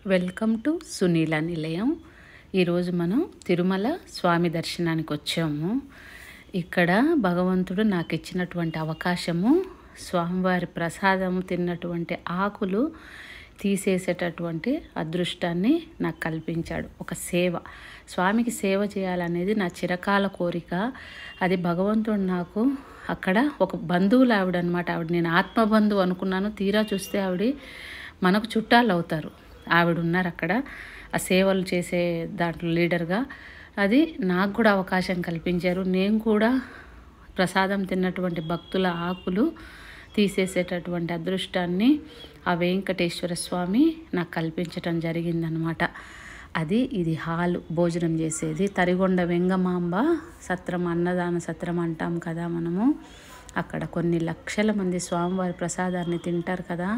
Welcome to Sunila నిలయం. ఈరోజు మనం తిరుమల స్వామి దర్శనానికి వచ్చాము. ఇక్కడ భగవంతుడు నాకు ఇచ్చినటువంటి అవకాశము, స్వామివారి ప్రసాదం తిన్నటువంటి ఆకులు తీసేసేటటువంటి అదృష్టాన్ని నాకు కల్పించాడు. ఒక సేవ, స్వామికి సేవ చేయాలనేది నా చిరకాల కోరిక. అది భగవంతుడు నాకు అక్కడ ఒక బంధువులు ఆవిడనమాట. ఆవిడ నేను ఆత్మబంధువు అనుకున్నాను, తీరా చూస్తే ఆవిడ మనకు చుట్టాలు అవుతారు. ఆవిడ ఉన్నారు అక్కడ ఆ సేవలు చేసే దాంట్లో లీడర్గా. అది నాకు కూడా అవకాశం కల్పించారు. నేను కూడా ప్రసాదం తిన్నటువంటి భక్తుల ఆకులు తీసేసేటటువంటి అదృష్టాన్ని ఆ వెంకటేశ్వర స్వామి నాకు కల్పించటం జరిగిందనమాట. ఇది హాలు భోజనం చేసేది. తరిగొండ వెంగమాంబ సత్రం, అన్నదాన సత్రం అంటాం కదా మనము. అక్కడ కొన్ని లక్షల మంది స్వామివారి ప్రసాదాన్ని తింటారు కదా.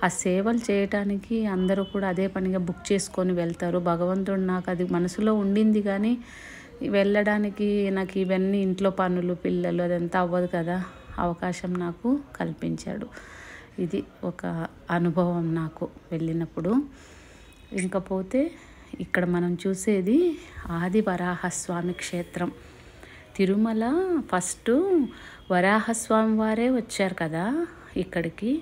ఆ సేవలు చేయటానికి అందరూ కూడా అదే పనిగా బుక్ చేసుకొని వెళ్తారు. భగవంతుడు నాకు అది మనసులో ఉండింది, కానీ వెళ్ళడానికి నాకు ఇవన్నీ ఇంట్లో పనులు, పిల్లలు అదంతా అవ్వదు కదా. అవకాశం నాకు కల్పించాడు. ఇది ఒక అనుభవం నాకు వెళ్ళినప్పుడు. ఇంకపోతే ఇక్కడ మనం చూసేది ఆది వరాహస్వామి క్షేత్రం. తిరుమల ఫస్ట్ వరాహస్వామి వారే వచ్చారు కదా ఇక్కడికి.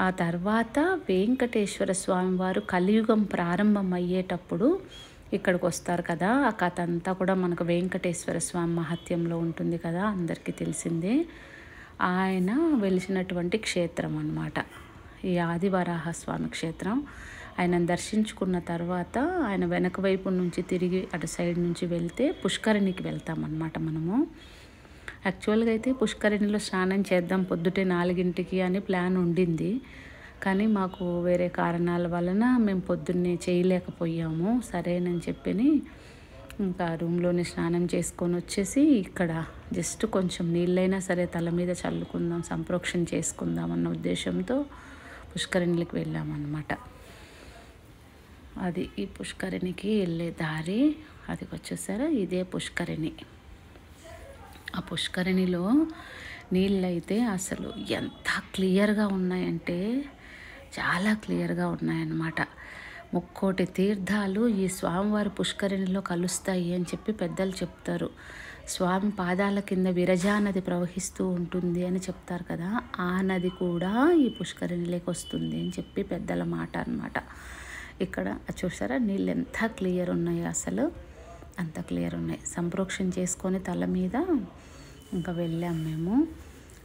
ఆ తర్వాత వెంకటేశ్వర స్వామి వారు కలియుగం ప్రారంభం అయ్యేటప్పుడు ఇక్కడికి వస్తారు కదా. ఆ కథ అంతా కూడా మనకు వెంకటేశ్వర స్వామి మహత్యంలో ఉంటుంది కదా, అందరికీ తెలిసిందే. ఆయన వెలిసినటువంటి క్షేత్రం అన్నమాట ఈ ఆదివరాహస్వామి క్షేత్రం. ఆయన దర్శించుకున్న తర్వాత ఆయన వెనక వైపు నుంచి తిరిగి అటు సైడ్ నుంచి వెళ్తే పుష్కరిణికి వెళ్తామన్నమాట మనము. యాక్చువల్గా అయితే పుష్కరిణిలో స్నానం చేద్దాం పొద్దుటే 4 అని ప్లాన్ ఉండింది, కానీ మాకు వేరే కారణాల వలన మేము పొద్దున్నే చేయలేకపోయాము. సరేనని చెప్పని ఇంకా రూమ్లోనే స్నానం చేసుకొని వచ్చేసి ఇక్కడ జస్ట్ కొంచెం నీళ్ళైనా సరే తల మీద చల్లుకుందాం, సంప్రోక్షణ చేసుకుందాం అన్న ఉద్దేశంతో పుష్కరిణికి వెళ్ళామన్నమాట. అది ఈ పుష్కరిణికి వెళ్ళే దారి. అది వచ్చేసారా, ఇదే పుష్కరిణి. ఆ పుష్కరిణిలో నీళ్ళైతే అసలు ఎంత క్లియర్గా ఉన్నాయంటే చాలా క్లియర్గా ఉన్నాయన్నమాట. 30 తీర్థాలు ఈ స్వామివారి పుష్కరిణిలో కలుస్తాయి అని చెప్పి పెద్దలు చెప్తారు. స్వామి పాదాల కింద విరజా నది ప్రవహిస్తూ ఉంటుంది అని చెప్తారు కదా. ఆ నది కూడా ఈ పుష్కరిణిలోకి వస్తుంది అని చెప్పి పెద్దల మాట అన్నమాట. ఇక్కడ చూసారా నీళ్ళు ఎంత క్లియర్ ఉన్నాయో, అసలు అంత క్లియర్ ఉన్నాయి. సంప్రోక్షణ చేసుకొని తల మీద ఇంకా వెళ్ళాం మేము.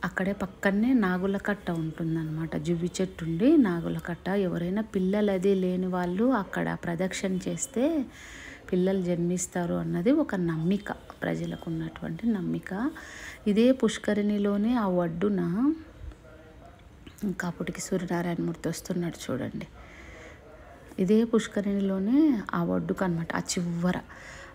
అక్కడే పక్కనే నాగులకట్ట ఉంటుందన్నమాట. జువ్వి చెట్టు ఉండి నాగులకట్ట. ఎవరైనా పిల్లలు అది లేని వాళ్ళు అక్కడ ప్రదక్షిణ చేస్తే పిల్లలు జన్మిస్తారు అన్నది ఒక నమ్మిక, ప్రజలకు ఉన్నటువంటి నమ్మిక. ఇదే పుష్కరిణిలోనే ఆ ఒడ్డున ఇంకా అప్పటికి సూర్యనారాయణమూర్తి వస్తున్నాడు చూడండి. ఇదే పుష్కరిణిలోనే ఆ ఒడ్డుకు అనమాట,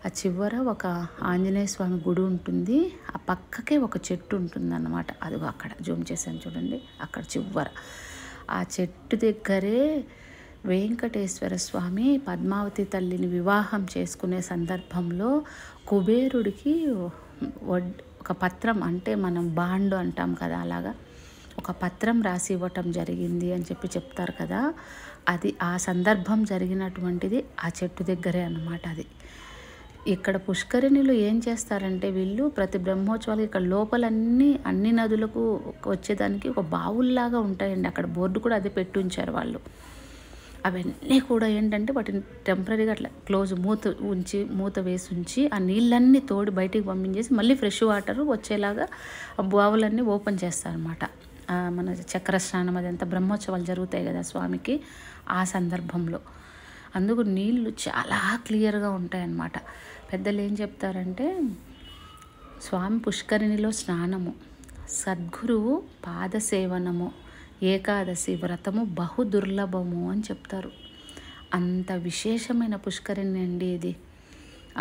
ఆ చివర ఒక ఆంజనేయ స్వామి గుడి ఉంటుంది. ఆ పక్కకే ఒక చెట్టు ఉంటుంది అన్నమాట. అది అక్కడ జూమ్ చేశాను చూడండి, అక్కడ చివర ఆ చెట్టు దగ్గరే వెంకటేశ్వర స్వామి పద్మావతి తల్లిని వివాహం చేసుకునే సందర్భంలో కుబేరుడికి ఒక పత్రం, అంటే మనం బాండు అంటాం కదా, అలాగా ఒక పత్రం రాసి ఇవ్వటం జరిగింది అని చెప్పి చెప్తారు కదా. అది ఆ సందర్భం జరిగినటువంటిది ఆ చెట్టు దగ్గరే అన్నమాట. అది ఇక్కడ పుష్కరిణిలో ఏం చేస్తారంటే వీళ్ళు ప్రతి బ్రహ్మోత్సవాలు ఇక్కడ లోపలన్నీ అన్ని నదులకు వచ్చేదానికి ఒక బావుల్లాగా ఉంటాయండి. అక్కడ బోర్డు కూడా అదే పెట్టి ఉంచారు వాళ్ళు. అవన్నీ కూడా ఏంటంటే వాటిని టెంపరీగా అట్లా క్లోజ్ మూత వేసి ఉంచి ఆ నీళ్ళన్నీ తోడి బయటికి పంపించేసి మళ్ళీ ఫ్రెష్ వాటర్ వచ్చేలాగా ఆ బావులన్నీ ఓపెన్ చేస్తారనమాట. మన చక్ర స్నానం అదంతా బ్రహ్మోత్సవాలు జరుగుతాయి కదా స్వామికి, ఆ సందర్భంలో. అందుకు నీళ్ళు చాలా క్లియర్గా ఉంటాయన్నమాట. పెద్దలు ఏం చెప్తారంటే స్వామి పుష్కరిణిలో స్నానము, సద్గురువు పాదసేవనము, ఏకాదశి వ్రతము బహు దుర్లభము అని చెప్తారు. అంత విశేషమైన పుష్కరిణి అండి ఇది.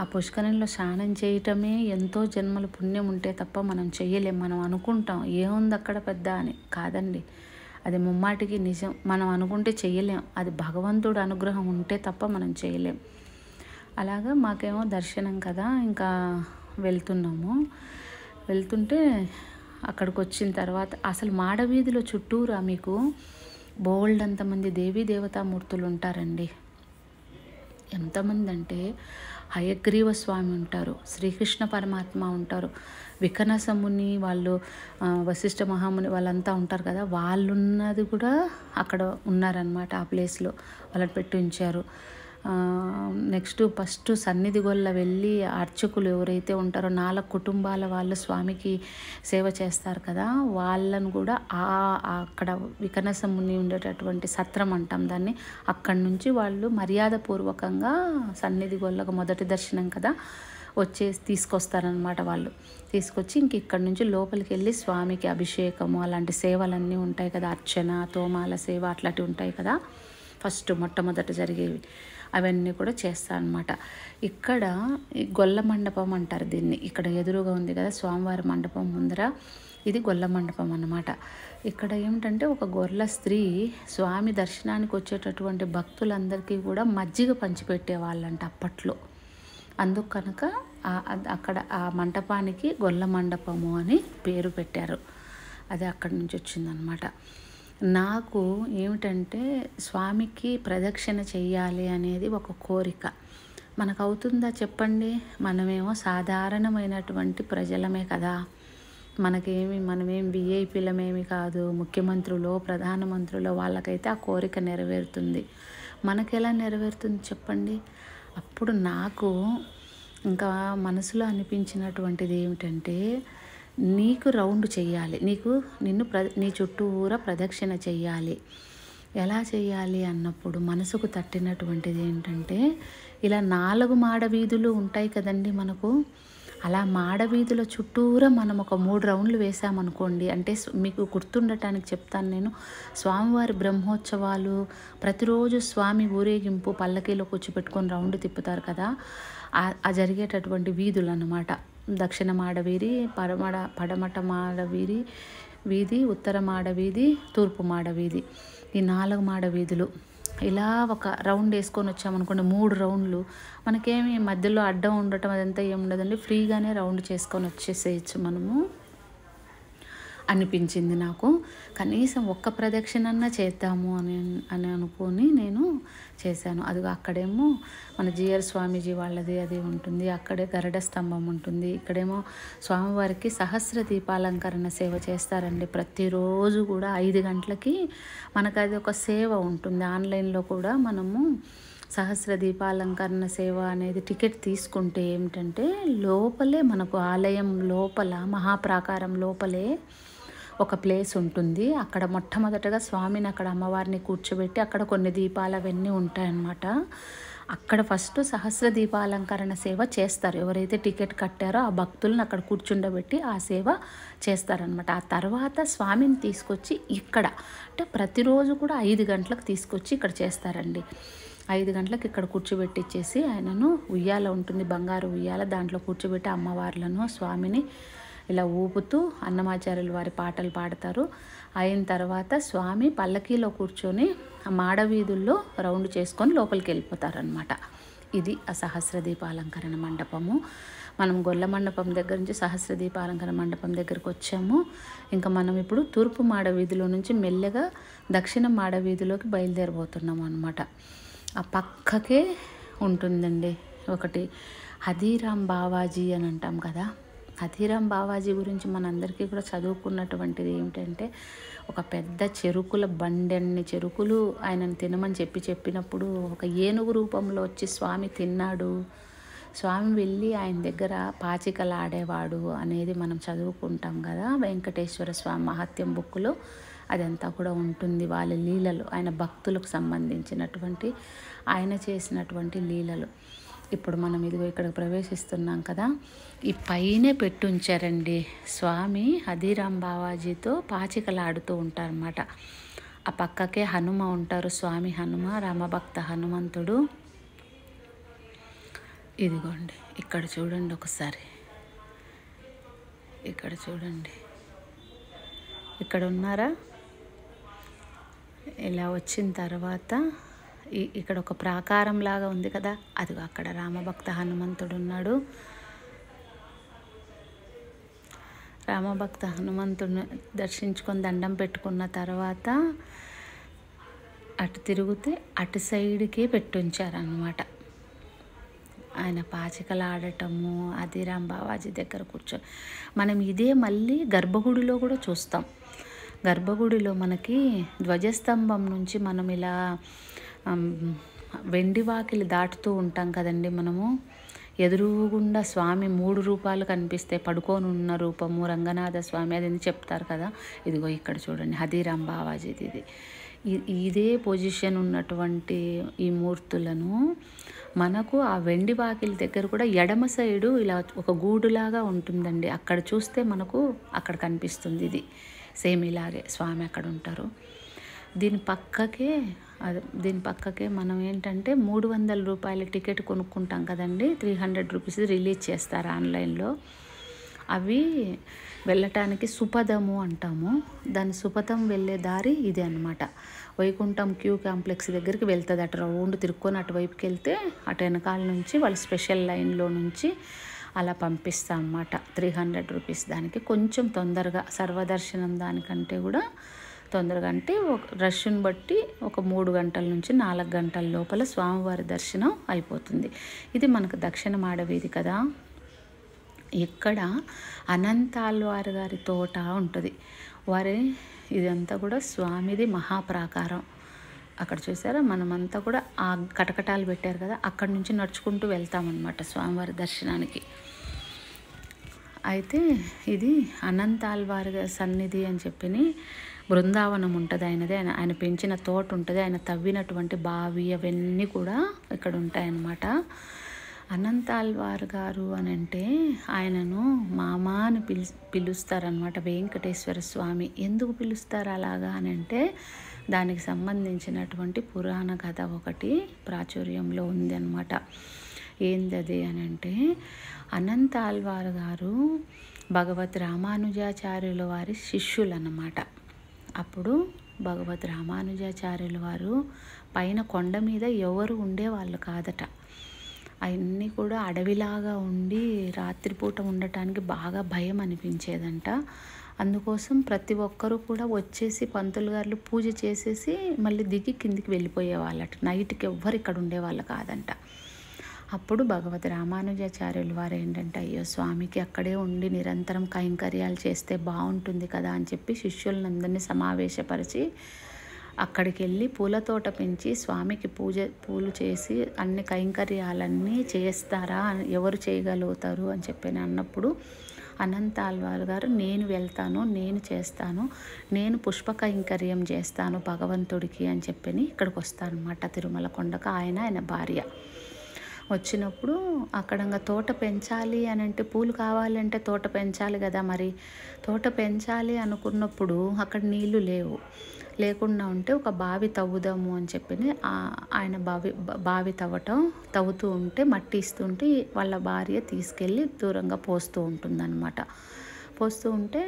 ఆ పుష్కరిణిలో స్నానం చేయటమే ఎంతో జన్మల పుణ్యం ఉంటే తప్ప మనం చేయలేం. మనం అనుకుంటాం ఏముంది అక్కడ పెద్ద అని, కాదండి, అది ముమ్మాటికి నిజం. మనం అనుకుంటే చేయలేం, అది భగవంతుడు అనుగ్రహం ఉంటే తప్ప మనం చేయలేం. అలాగా మాకేమో దర్శనం కదా, ఇంకా వెళ్తుంటే అక్కడికి వచ్చిన తర్వాత అసలు మాడవీధిలో చుట్టూరా మీకు బోల్డ్ అంతమంది దేవీ దేవతామూర్తులు ఉంటారండి. ఎంతమంది అంటే హయగ్రీవ స్వామి ఉంటారు, శ్రీకృష్ణ పరమాత్మ ఉంటారు, వికనసముని వాళ్ళు, వశిష్ఠ మహాముని వాళ్ళంతా ఉంటారు కదా, వాళ్ళున్నది కూడా అక్కడ ఉన్నారనమాట. ఆ ప్లేస్లో వాళ్ళని పెట్టి ఉంచారు. నెక్స్ట్ ఫస్ట్ సన్నిధి గొల్ల వెళ్ళి అర్చకులు ఎవరైతే ఉంటారో 4 కుటుంబాల వాళ్ళు స్వామికి సేవ చేస్తారు కదా, వాళ్ళను కూడా అక్కడ వికనసముని ఉండేటటువంటి సత్రం అంటాం దాన్ని, అక్కడి నుంచి వాళ్ళు మర్యాదపూర్వకంగా సన్నిధి గొల్లకు మొదటి దర్శనం కదా వచ్చేసి తీసుకొస్తారనమాట. వాళ్ళు తీసుకొచ్చి ఇక్కడి నుంచి లోపలికి వెళ్ళి స్వామికి అభిషేకము అలాంటి సేవలన్నీ ఉంటాయి కదా, అర్చన, తోమాల సేవ అట్లాంటివి ఉంటాయి కదా, ఫస్ట్ మొట్టమొదట జరిగేవి అవన్నీ కూడా చేస్తారనమాట. ఇక్కడ గొల్ల మండపం అంటారు దీన్ని. ఇక్కడ ఎదురుగా ఉంది కదా స్వామివారి మండపం ముందర, ఇది గొల్ల మండపం అన్నమాట. ఇక్కడ ఏమిటంటే ఒక గొర్రెల స్త్రీ స్వామి దర్శనానికి వచ్చేటటువంటి భక్తులందరికీ కూడా మజ్జిగ పంచిపెట్టేవాళ్ళంట అప్పట్లో. అందుకు కనుక అక్కడ ఆ మంటపానికి గొల్ల మండపము అని పేరు పెట్టారు. అది అక్కడి నుంచి వచ్చిందనమాట. నాకు ఏమిటంటే స్వామికి ప్రదక్షిణ చెయ్యాలి అనేది ఒక కోరిక. మనకు అవుతుందా చెప్పండి? మనమేమో సాధారణమైనటువంటి ప్రజలమే కదా, మనమేం విఐపీలమేమి కాదు, ముఖ్యమంత్రులు, ప్రధానమంత్రులు, వాళ్ళకైతే ఆ కోరిక నెరవేరుతుంది. మనకెలా నెరవేరుతుంది చెప్పండి? అప్పుడు నాకు ఇంకా మనసులో అనిపించినటువంటిది ఏమిటంటే, నీకు రౌండ్ చెయ్యాలి, నీ చుట్టూరా ప్రదక్షిణ చెయ్యాలి. ఎలా చెయ్యాలి అన్నప్పుడు మనసుకు తట్టినటువంటిది ఏంటంటే, ఇలా 4 మాడ వీధులు ఉంటాయి కదండి మనకు, అలా మాడవీధుల చుట్టూరా మనం ఒక 3 రౌండ్లు వేసామనుకోండి. అంటే మీకు గుర్తుండటానికి చెప్తాను నేను, స్వామివారి బ్రహ్మోత్సవాలు ప్రతిరోజు స్వామి ఊరేగింపు పల్లకీలో కూర్చోపెట్టుకొని రౌండ్ తిప్పుతారు కదా, ఆ జరిగేటటువంటి వీధులు అన్నమాట. దక్షిణ మాడవీధి, పడమట మాడవీధి వీధి, ఉత్తర మాడవీధి, తూర్పు మాడవీధి, ఈ 4 మాడవీధులు ఇలా ఒక రౌండ్ వేసుకొని వచ్చామనుకోండి, 3 రౌండ్లు. మనకేమి మధ్యలో అడ్డం ఉండటం అదంతా ఏమి ఉండదండి, ఫ్రీగానే రౌండ్ చేసుకొని వచ్చేసేయచ్చు మనము అనిపించింది నాకు. కనీసం ఒక్క ప్రదక్షిణన్నా చేద్దాము అని అనుకొని నేను చేశాను. అదిగో అక్కడేమో మన జిఆర్ స్వామీజీ వాళ్ళది అది ఉంటుంది, అక్కడే గరుడ స్తంభం ఉంటుంది. ఇక్కడేమో స్వామివారికి సహస్ర దీపాలంకరణ సేవ చేస్తారండి. ప్రతిరోజు కూడా 5 గంటలకి మనకు అది ఒక సేవ ఉంటుంది. ఆన్లైన్లో కూడా మనము సహస్ర దీపాలంకరణ సేవ అనేది టికెట్ తీసుకుంటే ఏమిటంటే, లోపలే మనకు ఆలయం లోపల మహాప్రాకారం లోపలే ఒక ప్లేస్ ఉంటుంది. అక్కడ మొట్టమొదటగా స్వామిని, అక్కడ అమ్మవారిని కూర్చోబెట్టి అక్కడ కొన్ని దీపాలు అవన్నీ ఉంటాయన్నమాట. అక్కడ ఫస్ట్ సహస్ర దీపాలంకరణ సేవ చేస్తారు. ఎవరైతే టికెట్ కట్టారో ఆ భక్తులను అక్కడ కూర్చుండబెట్టి ఆ సేవ చేస్తారనమాట. ఆ తర్వాత స్వామిని తీసుకొచ్చి ఇక్కడ, అంటే ప్రతిరోజు కూడా 5 గంటలకు తీసుకొచ్చి ఇక్కడ చేస్తారండి. 5 గంటలకు ఇక్కడ కూర్చోబెట్టిచ్చేసి ఆయనను ఉయ్యాల ఉంటుంది, బంగారు ఉయ్యాల, దాంట్లో కూర్చోబెట్టి అమ్మవార్లను స్వామిని ఇలా ఊపుతూ అన్నమాచార్యులు వారి పాటలు పాడతారు. అయిన తర్వాత స్వామి పల్లకీలో కూర్చొని మాడవీధుల్లో రౌండ్ చేసుకొని లోపలికి వెళ్ళిపోతారనమాట. ఇది ఆ సహస్ర దీపాలంకరణ మండపము. మనం గొల్ల మండపం దగ్గర నుంచి సహస్ర దీపాలంకరణ మండపం దగ్గరకు వచ్చాము. ఇంకా మనం ఇప్పుడు తూర్పు మాడవీధిలో నుంచి మెల్లగా దక్షిణ మాడవీధిలోకి బయలుదేరబోతున్నాము అనమాట. ఆ పక్కకే ఉంటుందండి ఒకటి హథీరామ్ బావాజీ అని అంటాం కదా. హథీరామ్ బావాజీ గురించి మనందరికీ కూడా చదువుకున్నటువంటిది ఏమిటంటే, ఒక పెద్ద చెరుకుల బండెన్ని చెరుకులు ఆయనను తినమని చెప్పినప్పుడు ఒక ఏనుగు రూపంలో వచ్చి స్వామి తిన్నాడు, స్వామి వెళ్ళి ఆయన దగ్గర పాచికలు ఆడేవాడు అనేది మనం చదువుకుంటాం కదా వెంకటేశ్వర స్వామి మహత్యం బుక్లో. అదంతా కూడా ఉంటుంది వాళ్ళ లీలలు, ఆయన భక్తులకు సంబంధించినటువంటి ఆయన చేసినటువంటి లీలలు. ఇప్పుడు మనం ఇదిగో ఇక్కడ ప్రవేశిస్తున్నాం కదా, ఈ పైనే పెట్టుంచారండి స్వామి హథీరామ్ బావాజీతో పాచికలు ఆడుతూ ఉంటారన్నమాట. ఆ పక్కకే హనుమ ఉంటారు, స్వామి హనుమ, రామభక్త హనుమంతుడు. ఇదిగోండి ఇక్కడ చూడండి ఒకసారి, ఇక్కడ చూడండి, ఇక్కడ ఉన్నారా? ఇలా వచ్చిన తర్వాత ఇక్కడ ఒక ప్రాకారం లాగా ఉంది కదా, అదిగో అక్కడ రామభక్త హనుమంతుడు ఉన్నాడు. రామభక్త హనుమంతుడిని దర్శించుకొని దండం పెట్టుకున్న తర్వాత అటు తిరిగితే అటు సైడ్కే పెట్టుంచారనమాట. ఆయన పాచికలు ఆడటము, అదిరాం బావాజీ దగ్గర కూర్చొని మనం ఇదే మళ్ళీ గర్భగుడిలో కూడా చూస్తాం. గర్భగుడిలో మనకి ధ్వజస్తంభం నుంచి మనం ఇలా వెండి వాకిలి దాటుతూ ఉంటాం కదండి. మనము ఎదురుగుండా స్వామి 3 రూపాలు కనిపిస్తాయి. పడుకొని ఉన్న రూపము రంగనాథ స్వామి అది చెప్తారు కదా. ఇదిగో ఇక్కడ చూడండి, హదీరాం బావాజీది ఇది. ఇదే పొజిషన్ ఉన్నటువంటి ఈ మూర్తులను మనకు ఆ వెండి వాకిలి దగ్గర కూడా ఎడమ సైడు ఇలా ఒక గూడులాగా ఉంటుందండి. అక్కడ చూస్తే మనకు అక్కడ కనిపిస్తుంది. ఇది సేమ్ ఇలాగే స్వామి అక్కడ ఉంటారు. దీని పక్కకే మనం ఏంటంటే 300 రూపాయల టికెట్ కొనుక్కుంటాం కదండి. 300 రూపీస్ రిలీజ్ చేస్తారు ఆన్లైన్లో. అవి వెళ్ళటానికి సుపథము అంటాము. దాని సుపథం వెళ్ళే దారి ఇదే అనమాట. వైకుంఠం క్యూ కాంప్లెక్స్ దగ్గరికి వెళ్తుంది. అటు రౌండ్ తిరుక్కొని అటువైపుకి వెళ్తే అటు వెనకాల నుంచి వాళ్ళు స్పెషల్ లైన్లో నుంచి అలా పంపిస్తాం అన్నమాట. 300 రూపీస్ దానికి. కొంచెం తొందరగా సర్వదర్శనం దానికంటే కూడా తొందరగా, అంటే రష్ను బట్టి ఒక 3 గంటల నుంచి 4 గంటల లోపల స్వామివారి దర్శనం అయిపోతుంది. ఇది మనకు దక్షిణ మాడవీధి కదా. ఇక్కడ అనంతాళ్వార్ గారి తోట ఉంటుంది. ఇదంతా కూడా స్వామిది మహాప్రాకారం. అక్కడ చూసారా, మనమంతా కూడా ఆ కటకటాలు పెట్టారు కదా, అక్కడి నుంచి నడుచుకుంటూ వెళ్తామన్నమాట స్వామివారి దర్శనానికి. అయితే ఇది అనంతాళ్వార్ సన్నిధి అని చెప్పి బృందావనం ఉంటుంది ఆయనది. ఆయన పెంచిన తోట ఉంటుంది. ఆయన తవ్వినటువంటి బావి అవన్నీ కూడా ఇక్కడ ఉంటాయన్నమాట. అనంతాళ్వార్ గారు అని అంటే ఆయనను మామ అని పిలుస్తారనమాట. వెంకటేశ్వర స్వామి. ఎందుకు పిలుస్తారు అలాగా అని అంటే దానికి సంబంధించినటువంటి పురాణ కథ ఒకటి ప్రాచుర్యంలో ఉంది అనమాట. ఏందది అని అంటే, అనంతాళ్వార్ గారు భగవత్ రామానుజాచార్యుల వారి శిష్యులు అన్నమాట. అప్పుడు భగవత్ రామానుజాచార్యుల వారు పైన కొండ మీద ఎవరు ఉండేవాళ్ళు కాదట. అవన్నీ కూడా అడవిలాగా ఉండి రాత్రిపూట ఉండటానికి బాగా భయం అనిపించేదంట. అందుకోసం ప్రతి ఒక్కరూ కూడా వచ్చేసి పంతులు గారు పూజ చేసేసి మళ్ళీ దిగి కిందికి వెళ్ళిపోయేవాళ్ళట. నైట్కి ఎవ్వరు ఇక్కడ ఉండేవాళ్ళు కాదంట. అప్పుడు భగవత్ రామానుజాచార్యుల వారు ఏంటంటే, అయ్యో స్వామికి అక్కడే ఉండి నిరంతరం కైంకర్యాలు చేస్తే బాగుంటుంది కదా అని చెప్పి శిష్యులందరినీ సమావేశపరిచి అక్కడికి వెళ్ళి పూలతోట పెంచి స్వామికి పూలు చేసి అన్ని కైంకర్యాలన్నీ చేస్తారా, ఎవరు చేయగలుగుతారు అని చెప్పి అన్నప్పుడు అనంతాళ్వార్ గారు, నేను వెళ్తాను, నేను చేస్తాను, నేను పుష్ప కైంకర్యం చేస్తాను భగవంతుడికి అని చెప్పి ఇక్కడికి వస్తారనమాట. తిరుమల కొండకు ఆయన భార్య వచ్చినప్పుడు అక్కడ తోట పెంచాలి అని అంటే, పూలు కావాలంటే తోట పెంచాలి కదా. మరి తోట పెంచాలి అనుకున్నప్పుడు అక్కడ నీళ్లు లేకుండా ఉంటే ఒక బావి తవ్వుదాము అని చెప్పి ఆయన బావి తవ్వుతూ ఉంటే మట్టి ఇస్తుంటే వాళ్ళ భార్య తీసుకెళ్ళి దూరంగా పోస్తూ ఉంటుందన్నమాట. పోస్తూ ఉంటే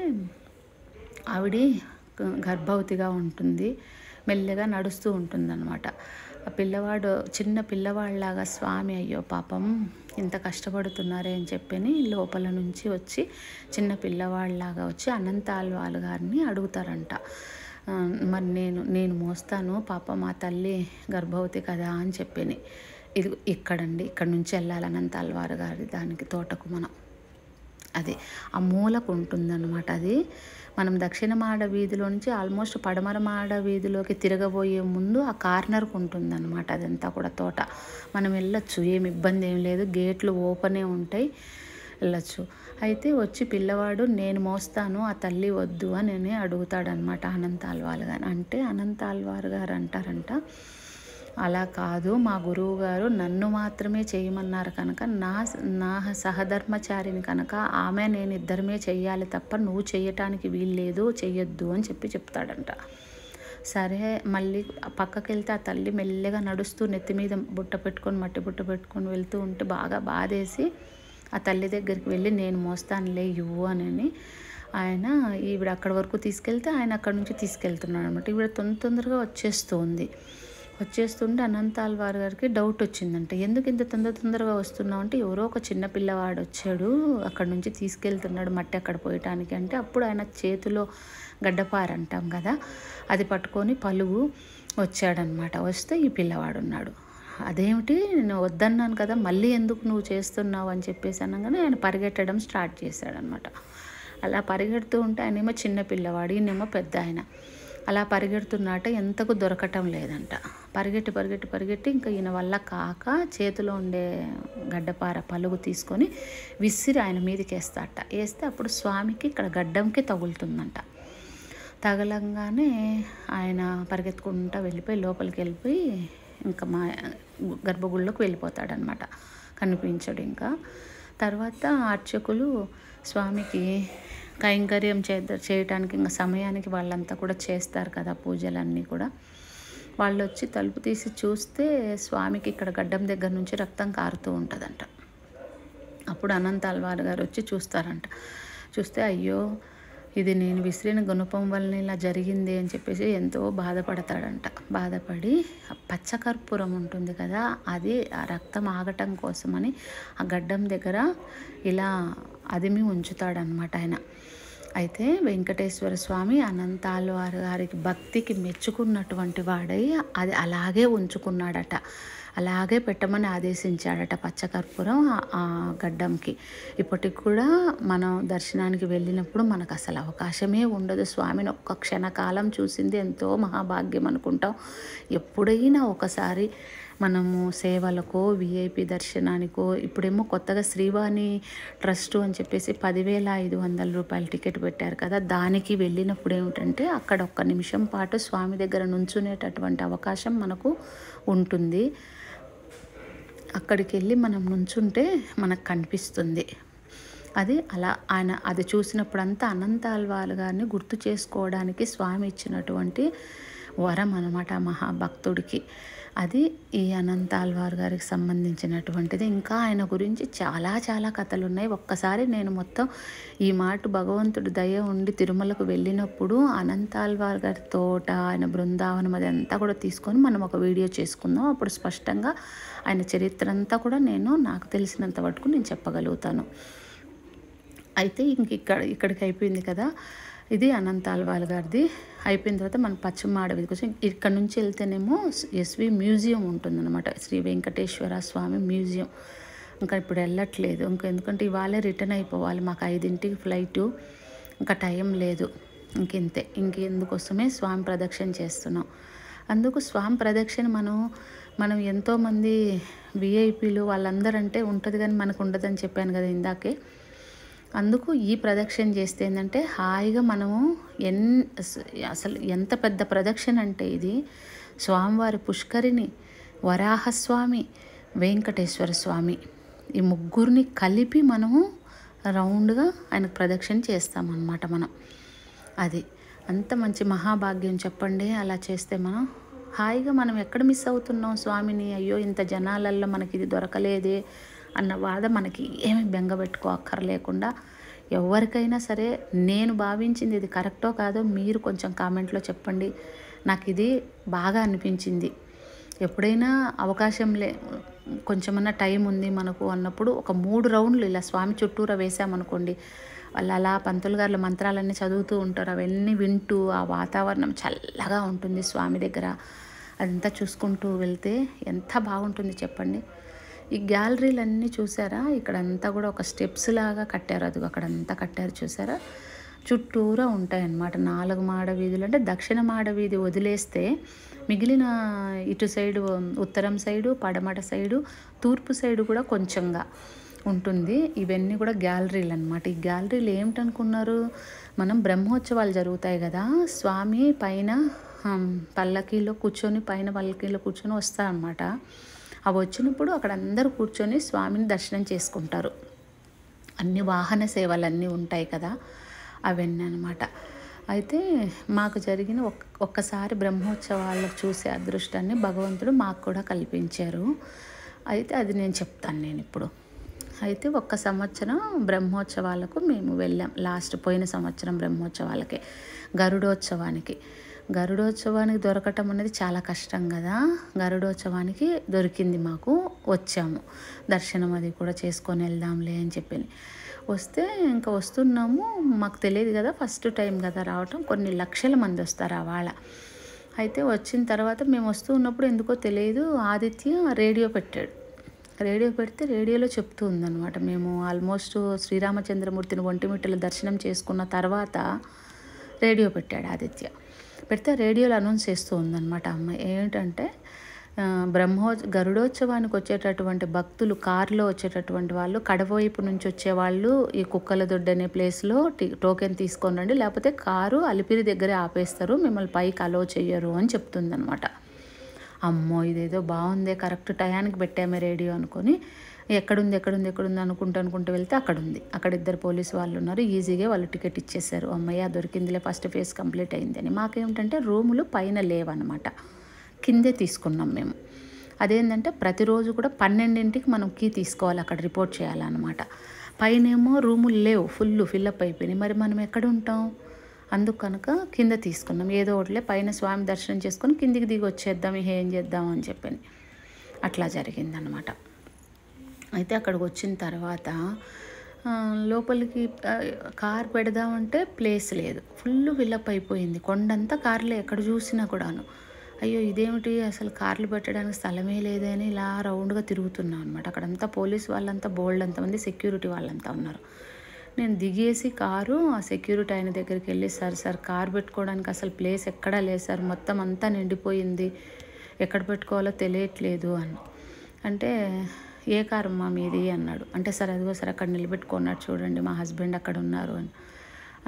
ఆవిడ గర్భవతిగా ఉంటుంది. మెల్లగా నడుస్తూ ఉంటుందన్నమాట. ఆ పిల్లవాడు చిన్న పిల్లవాళ్ళలాగా స్వామి, అయ్యో పాపం ఇంత కష్టపడుతున్నారే అని చెప్పి లోపల నుంచి వచ్చి చిన్న పిల్లవాళ్ళలాగా వచ్చి అనంతాళ్వార్ గారిని అడుగుతారంట. మరి నేను మోస్తాను, పాప మా తల్లి గర్భవతి కదా అని చెప్పి. ఇది ఇక్కడ నుంచి వెళ్ళాలి అనంతాళ్వార్ గారి దానికి తోటకు. మనం అది ఆ మూలకు ఉంటుందన్నమాట. అది మనం దక్షిణ మాడ వీధిలో నుంచి ఆల్మోస్ట్ పడమర మాడ వీధిలోకి తిరగబోయే ముందు ఆ కార్నర్కు ఉంటుందన్నమాట. అదంతా కూడా తోట. మనం వెళ్ళొచ్చు, ఏమి ఇబ్బంది ఏం లేదు, గేట్లు ఓపెనే ఉంటాయి, వెళ్ళొచ్చు. అయితే వచ్చి పిల్లవాడు నేను మోస్తాను, ఆ తల్లి వద్దు అని అడుగుతాడనమాట అనంతాళ్వార్ గారు. అంటే అనంతాళ్వార్ గారు అంటారంట, అలా కాదు, మా గురువు గారు నన్ను మాత్రమే చేయమన్నారు కనుక నా సహధర్మచారిని కనుక ఆమె నేను ఇద్దరమే చెయ్యాలి తప్ప నువ్వు చేయటానికి వీల్లేదు, చెయ్యొద్దు అని చెప్తాడంట. సరే మళ్ళీ పక్కకి వెళ్తే ఆ తల్లి మెల్లగా నడుస్తూ నెత్తి మీద మట్టి బుట్ట పెట్టుకొని వెళ్తూ ఉంటే బాగా బాధేసి ఆ తల్లి దగ్గరికి వెళ్ళి నేను మోస్తానులే ఇవ్వు అని ఆయన ఈవిడ అక్కడి వరకు తీసుకెళ్తే ఆయన అక్కడి నుంచి తీసుకెళ్తున్నాడు అనమాట. ఈవిడ తొందరగా వచ్చేస్తుంటే అనంతాళ్వార్ గారికి డౌట్ వచ్చిందంట. ఎందుకు ఇంత తొందరగా వస్తున్నావు అంటే, ఎవరో ఒక చిన్న పిల్లవాడు వచ్చాడు అక్కడి నుంచి తీసుకెళ్తున్నాడు మట్టి అక్కడ పోయటానికి అంటే, అప్పుడు ఆయన చేతిలో గడ్డపార అంటాం కదా, అది పట్టుకొని పలుగు వచ్చాడనమాట. వస్తే ఈ పిల్లవాడు ఉన్నాడు. అదేమిటి నేను వద్దన్నాను కదా, మళ్ళీ ఎందుకు నువ్వు చేస్తున్నావు అని చెప్పేసి అనగానే ఆయన పరిగెట్టడం స్టార్ట్ చేశాడనమాట. అలా పరిగెడుతూ ఉంటే ఆయనేమో చిన్న పిల్లవాడు, ఈయనేమో పెద్ద ఆయన. అలా పరిగెడుతున్నట్ట ఎంతకు దొరకటం లేదంట. పరిగెట్టి పరిగెట్టి పరిగెట్టి ఇంకా ఈయన వల్ల కాక చేతిలో ఉండే గడ్డపార పలుగు తీసుకొని విసిరి ఆయన మీదకి వేస్తే అప్పుడు స్వామికి ఇక్కడ గడ్డంకి తగులుతుందంట. తగలంగానే ఆయన పరిగెత్తుకుంటూ వెళ్ళిపోయి లోపలికి వెళ్ళిపోయి ఇంకా మా గర్భగుడిలోకి వెళ్ళిపోతాడనమాట. కనిపించడు ఇంకా. తర్వాత అర్చకులు స్వామికి కైంకర్యం చేయటానికి ఇంకా సమయానికి వాళ్ళంతా కూడా చేస్తారు కదా పూజలన్నీ కూడా. వాళ్ళు వచ్చి తలుపు తీసి చూస్తే స్వామికి ఇక్కడ గడ్డం దగ్గర నుంచి రక్తం కారుతూ ఉంటుందంట. అప్పుడు అనంత ఆళ్వార్ గారు వచ్చి చూస్తారంట. చూస్తే అయ్యో ఇది నేను విసిరిన గుణపం వల్ల ఇలా జరిగింది అని చెప్పేసి ఎంతో బాధపడతాడంట. బాధపడి పచ్చకర్పూరం ఉంటుంది కదా, అది ఆ రక్తం ఆగటం కోసమని ఆ గడ్డం దగ్గర ఇలా అదిమి ఉంచుతాడనమాట ఆయన. అయితే వెంకటేశ్వర స్వామి అనంత ఆళ్వార్ గారికి భక్తికి మెచ్చుకున్నటువంటి వాడై అది అలాగే ఉంచుకున్నాడట. అలాగే పెట్టమని ఆదేశించాడట పచ్చకర్పూరం ఆ గడ్డంకి. ఇప్పటికి కూడా మనం దర్శనానికి వెళ్ళినప్పుడు మనకు అసలు అవకాశమే ఉండదు. స్వామిని ఒక్క క్షణకాలం చూసింది ఎంతో మహాభాగ్యం అనుకుంటాం. ఎప్పుడైనా ఒకసారి మనము సేవలకో విఐపి దర్శనానికో, ఇప్పుడేమో కొత్తగా శ్రీవాణి ట్రస్ట్ అని చెప్పేసి 10,500 రూపాయల టికెట్ పెట్టారు కదా, దానికి వెళ్ళినప్పుడు ఏమిటంటే అక్కడ ఒక్క నిమిషం పాటు స్వామి దగ్గర నుంచునేటటువంటి అవకాశం మనకు ఉంటుంది. అక్కడికి వెళ్ళి మనం నుంచుంటే మనకు కనిపిస్తుంది. అది అలా ఆయన అది చూసినప్పుడంతా అనంత ఆళ్వార్ గారిని గుర్తు చేసుకోవడానికి స్వామి ఇచ్చినటువంటి వరం అన్నమాట మహాభక్తుడికి. అది ఈ అనంత ఆళ్వార్ గారికి సంబంధించినటువంటిది. ఇంకా ఆయన గురించి చాలా చాలా కథలు ఉన్నాయి. ఒక్కసారి నేను మొత్తం ఈ మాట భగవంతుడు దయ ఉండి తిరుమలకు వెళ్ళినప్పుడు అనంత ఆళ్వార్ గారి తోట, ఆయన బృందావనం అదంతా కూడా తీసుకొని మనం ఒక వీడియో చేసుకుందాం. అప్పుడు స్పష్టంగా ఆయన చరిత్ర అంతా కూడా నాకు తెలిసినంత వరకు నేను చెప్పగలుగుతాను. అయితే ఇక్కడికి అయిపోయింది కదా, ఇది అనంత ఆళ్వార్ గారిది. అయిపోయిన తర్వాత మనం పశ్చిమ అడవికి వచ్చి ఇక్కడ నుంచి వెళ్తేనేమో ఎస్వి మ్యూజియం ఉంటుందన్నమాట, శ్రీ వెంకటేశ్వర స్వామి మ్యూజియం. ఇంకా ఇప్పుడు వెళ్ళట్లేదు ఎందుకంటే ఇవాళే రిటర్న్ అయిపోవాలి, మాకు 5ంటికి ఫ్లైటు, ఇంకా టైం లేదు. ఇంకెందుకోసమే స్వామి ప్రదక్షిణ చేస్తున్నాం. అందుకు స్వామి ప్రదక్షిణ మనం ఎంతోమంది విఐపీలు వాళ్ళందరంటే ఉంటుంది కానీ మనకు ఉండదని చెప్పాను కదా ఇందాకే. అందుకు ఈ ప్రదక్షిణ చేస్తే ఏంటంటే హాయిగా మనము అసలు ఎంత పెద్ద ప్రదక్షిణ అంటే ఇది స్వామివారి పుష్కరిణి, వరాహస్వామి, వెంకటేశ్వర స్వామి ఈ ముగ్గురిని కలిపి మనము రౌండ్గా ఆయనకు ప్రదక్షిణ చేస్తామన్నమాట. మనం అది అంత మంచి మహాభాగ్యం చెప్పండి. అలా చేస్తే హాయిగా మనం ఎక్కడ మిస్ అవుతున్నాం స్వామిని, అయ్యో ఇంత జనాలల్లో మనకి ఇది దొరకలేదే అన్న బాధ మనకి ఏమి బెంగపెట్టుకో అక్కర్లేకుండా, ఎవరికైనా సరే నేను భావించింది ఇది కరెక్టో కాదో మీరు కొంచెం కామెంట్లో చెప్పండి. నాకు ఇది బాగా అనిపించింది. ఎప్పుడైనా అవకాశం కొంచెమన్నా టైం ఉంది మనకు అన్నప్పుడు ఒక 3 రౌండ్లు ఇలా స్వామి చుట్టూరా వేసామనుకోండి, వాళ్ళు అలా పంతులు గారు మంత్రాలన్నీ చదువుతూ ఉంటారు, అవన్నీ వింటూ ఆ వాతావరణం చల్లగా ఉంటుంది స్వామి దగ్గర. అదంతా చూసుకుంటూ వెళ్తే ఎంత బాగుంటుంది చెప్పండి. ఈ గ్యాలరీలన్నీ చూసారా, ఇక్కడంతా కూడా ఒక స్టెప్స్ లాగా కట్టారు, అది అక్కడంతా కట్టారు చూసారా, చుట్టూరా ఉంటాయన్నమాట 4 మాడ వీధులు. అంటే దక్షిణ మాడ వీధి వదిలేస్తే మిగిలిన ఇటు సైడు ఉత్తరం సైడు, పడమట సైడు, తూర్పు సైడు కూడా కొంచెంగా ఉంటుంది. ఇవన్నీ కూడా గ్యాలరీలు అన్నమాట. ఈ గ్యాలరీలు ఏమిటనుకున్నారు, మనం బ్రహ్మోత్సవాలు జరుగుతాయి కదా, స్వామి పైన పల్లకీలో కూర్చొని వస్తారన్నమాట. అవి వచ్చినప్పుడు అక్కడ అందరూ కూర్చొని స్వామిని దర్శనం చేసుకుంటారు. అన్ని వాహన సేవలన్నీ ఉంటాయి కదా, అవన్నీ అనమాట. అయితే మాకు జరిగిన ఒక్కసారి బ్రహ్మోత్సవాలకు చూసే అదృష్టాన్ని భగవంతుడు మాకు కూడా కల్పించారు. అయితే అది నేను చెప్తాను ఇప్పుడు. అయితే ఒక్క సంవత్సరం బ్రహ్మోత్సవాలకు మేము వెళ్ళాం. పోయిన సంవత్సరం బ్రహ్మోత్సవాలకే, గరుడోత్సవానికి దొరకటం అనేది చాలా కష్టం కదా. గరుడోత్సవానికి దొరికింది మాకు, వచ్చాము. దర్శనం అది కూడా చేసుకొని వెళ్దాంలే అని చెప్పి వస్తే ఇంకా వస్తున్నాము. మాకు తెలియదు కదా, ఫస్ట్ టైం కదా రావటం. కొన్ని లక్షల మంది వస్తారు ఆ వాళ్ళ. అయితే వచ్చిన తర్వాత మేము వస్తూ ఉన్నప్పుడు ఎందుకో తెలియదు ఆదిత్య రేడియో పెట్టాడు. రేడియో పెడితే రేడియోలో చెప్తూ ఉందన్నమాట. మేము ఆల్మోస్ట్ శ్రీరామచంద్రమూర్తిని ఒంటిమిట్టలో దర్శనం చేసుకున్న తర్వాత రేడియో పెట్టాడు ఆదిత్య. పెడితే రేడియోలో అనౌన్స్ చేస్తూ ఉందన్నమాట అమ్మాయి. ఏంటంటే గరుడోత్సవానికి వచ్చేటటువంటి భక్తులు కారులో వచ్చేటటువంటి వాళ్ళు కడవైపు నుంచి వచ్చేవాళ్ళు ఈ కుక్కల దొడ్డి అనే ప్లేస్లో టోకెన్ తీసుకొని రండి, లేకపోతే కారు అలిపిరి దగ్గరే ఆపేస్తారు, మిమ్మల్ని పైకి అలో చెయ్యరు అని చెప్తుందనమాట. అమ్మో ఇదేదో బాగుందే, కరెక్ట్ టయానికి పెట్టామే రేడియో అనుకొని ఎక్కడుంది అనుకుంటూ వెళ్తే అక్కడుంది. అక్కడ 2 పోలీసు వాళ్ళు ఉన్నారు. ఈజీగా వాళ్ళు టికెట్ ఇచ్చేసారు. అమ్మయ్య దొరికిందిలే, ఫస్ట్ ఫేజ్ కంప్లీట్ అయిందని. మాకేమిటంటే రూములు పైన లేవన్నమాట, కిందే తీసుకున్నాం మేము. అదేంటంటే ప్రతిరోజు కూడా 12ంటికి మనం కీ తీసుకోవాలి, అక్కడ రిపోర్ట్ చేయాలన్నమాట. పైనేమో రూములు లేవు, ఫిల్అప్ అయిపోయినాయి. మరి మనం ఎక్కడ ఉంటాం? అందుకు కనుక కింద తీసుకున్నాం. ఏదో ఒకటిలే పైన స్వామి దర్శనం చేసుకొని కిందికి దిగి వచ్చేద్దాం, ఏం చేద్దాం అని చెప్పని అట్లా జరిగిందనమాట. అయితే అక్కడికి వచ్చిన తర్వాత లోపలికి కార్ పెడదామంటే ప్లేస్ లేదు, ఫిల్అప్ అయిపోయింది. కొండంతా కార్లే, ఎక్కడ చూసినా కూడాను. అయ్యో ఇదేమిటి, అసలు కార్లు పెట్టడానికి స్థలమే లేదని ఇలా రౌండ్గా తిరుగుతున్నాం అనమాట. అక్కడంతా పోలీస్ వాళ్ళంతా బోల్డ్ అంతమంది సెక్యూరిటీ వాళ్ళంతా ఉన్నారు. నేను దిగేసి కారు ఆ సెక్యూరిటీ ఆయన దగ్గరికి వెళ్ళి, సార్ కారు పెట్టుకోవడానికి అసలు ప్లేస్ ఎక్కడా లేదు సార్, మొత్తం అంతా నిండిపోయింది, ఎక్కడ పెట్టుకోవాలో తెలియట్లేదు అని అంటే, ఏ కారు అమ్మా మీది అన్నాడు. అంటే సార్ అదిగో సార్ అక్కడ నిలబెట్టుకున్నాడు చూడండి, మా హస్బెండ్ అక్కడ ఉన్నారు అని